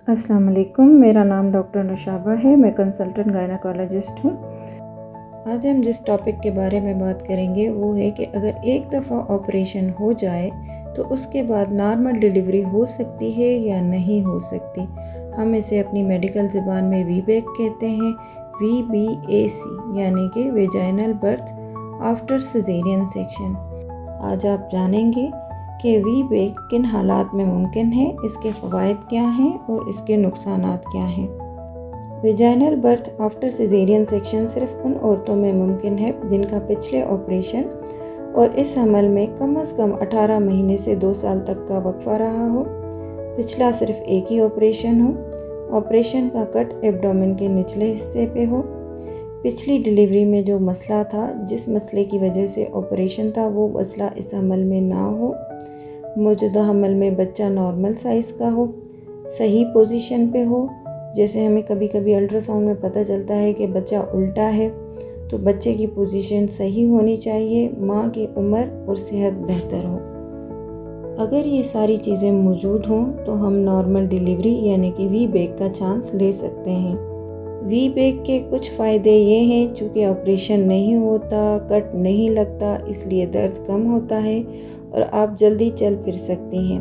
अस्सलाम वालेकुम, मेरा नाम डॉक्टर नुशाबा है। मैं कंसल्टेंट गायनेकोलॉजिस्ट हूँ। आज हम जिस टॉपिक के बारे में बात करेंगे वो है कि अगर एक दफ़ा ऑपरेशन हो जाए तो उसके बाद नॉर्मल डिलीवरी हो सकती है या नहीं हो सकती। हम इसे अपनी मेडिकल ज़बान में VBAC कहते हैं, VBAC यानी कि vaginal birth after caesarean section. आज आप जानेंगे कि VBAC किन हालात में मुमकिन है, इसके फ़वाइद क्या हैं और इसके नुकसानात क्या हैं। Vaginal birth after caesarean section सिर्फ उन औरतों में मुमकिन है जिनका पिछले ऑपरेशन और इस हमल में कम से कम 18 महीने से 2 साल तक का वक्फा रहा हो, पिछला सिर्फ एक ही ऑपरेशन हो, ऑपरेशन का कट एब्डोमेन के निचले हिस्से पे हो, पिछली डिलीवरी में जो मसला था, जिस मसले की वजह से ऑपरेशन था, वो मसला इस हमल में ना हो, मौजूदा हमल में बच्चा नॉर्मल साइज़ का हो, सही पोजीशन पे हो। जैसे हमें कभी कभी अल्ट्रासाउंड में पता चलता है कि बच्चा उल्टा है, तो बच्चे की पोजीशन सही होनी चाहिए, माँ की उम्र और सेहत बेहतर हो। अगर ये सारी चीज़ें मौजूद हों तो हम नॉर्मल डिलीवरी यानी कि VBAC का चांस ले सकते हैं। VBAC के कुछ फ़ायदे ये हैं, चूँकि ऑपरेशन नहीं होता, कट नहीं लगता, इसलिए दर्द कम होता है और आप जल्दी चल फिर सकती हैं।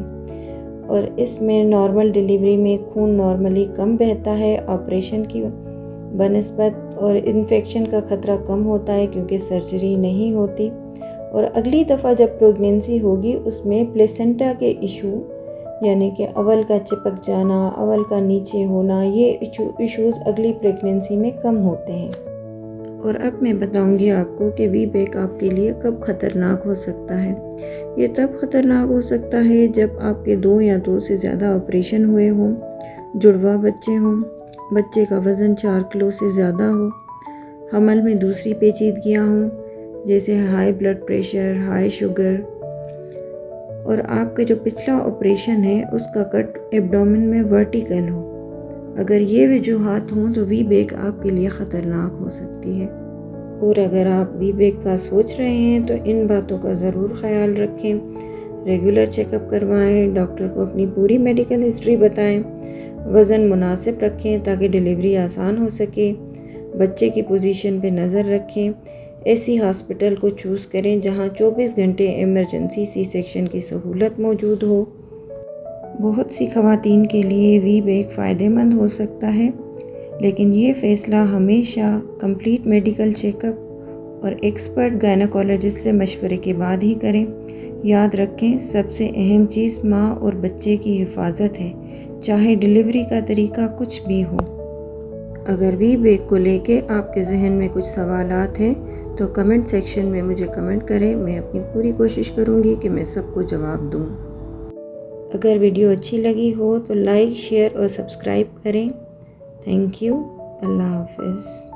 और इसमें नॉर्मल डिलीवरी में खून नॉर्मली कम बहता है ऑपरेशन की बनिस्बत, और इन्फेक्शन का ख़तरा कम होता है क्योंकि सर्जरी नहीं होती। और अगली दफ़ा जब प्रेगनेंसी होगी उसमें प्लेसेंटा के इशू यानी कि अवल का चिपक जाना, अवल का नीचे होना, ये इश्यूज़ अगली प्रेगनेंसी में कम होते हैं। और अब मैं बताऊंगी आपको कि VBAC आपके लिए कब ख़तरनाक हो सकता है। ये तब ख़तरनाक हो सकता है जब आपके 2 या 2 से ज़्यादा ऑपरेशन हुए हों, जुड़वा बच्चे हों, बच्चे का वज़न 4 किलो से ज़्यादा हो, हमल में दूसरी पेचीदगियाँ हों जैसे high blood pressure, high sugar, और आपका जो पिछला ऑपरेशन है उसका कट एब्डोमेन में वर्टिकल हो। अगर ये वजूहात हों तो VBAC आपके लिए ख़तरनाक हो सकती है। और अगर आप VBAC का सोच रहे हैं तो इन बातों का ज़रूर ख्याल रखें, रेगुलर चेकअप करवाएं, डॉक्टर को अपनी पूरी मेडिकल हिस्ट्री बताएं, वज़न मुनासिब रखें ताकि डिलीवरी आसान हो सके, बच्चे की पोजीशन पे नज़र रखें, ऐसी हॉस्पिटल को चूज़ करें जहां 24 घंटे इमरजेंसी C-सेक्शन की सहूलत मौजूद हो। बहुत सी ख़वातीन के लिए VBAC फ़ायदेमंद हो सकता है, लेकिन ये फ़ैसला हमेशा कंप्लीट मेडिकल चेकअप और एक्सपर्ट गायनेकोलॉजिस्ट से मशवरे के बाद ही करें। याद रखें, सबसे अहम चीज़ माँ और बच्चे की हिफाजत है, चाहे डिलीवरी का तरीका कुछ भी हो। अगर VBAC को लेके आपके जहन में कुछ सवालात हैं तो कमेंट सेक्शन में मुझे कमेंट करें, मैं अपनी पूरी कोशिश करूँगी कि मैं सबको जवाब दूँ। अगर वीडियो अच्छी लगी हो तो लाइक, शेयर और सब्सक्राइब करें। Thank you. अल्लाह हाफ़िज़।